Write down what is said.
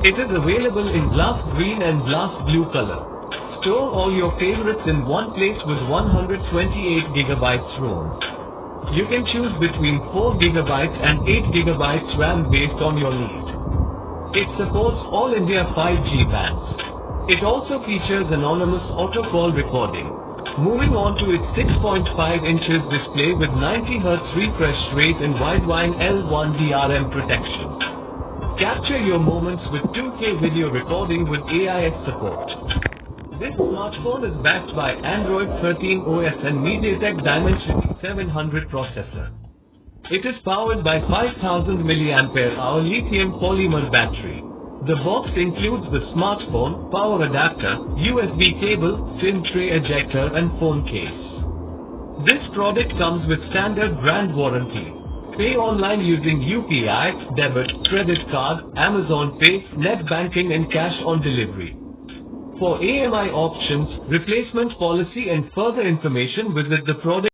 It is available in glass green and glass blue color. Store all your favorites in one place with 128 gigabytes ROM. You can choose between 4 gigabytes and 8 gigabytes RAM based on your need. It supports all India 5G bands. It also features anonymous auto call recording. Moving on to its 6.5 inches display with 90 Hz refresh rate and wideband L1 DRM protection. Capture your moments with 2K video recording with AIS support. This smartphone is backed by Android 13 OS and MediaTek Dimensity 700 processor. It is powered by 5000 mAh lithium polymer battery. The box includes the smartphone, power adapter, USB cable, SIM tray ejector and phone case. This product comes with standard brand warranty. Pay online using UPI, debit, credit card, Amazon Pay, net banking and cash on delivery. For AMI options, replacement policy and further information, visit the product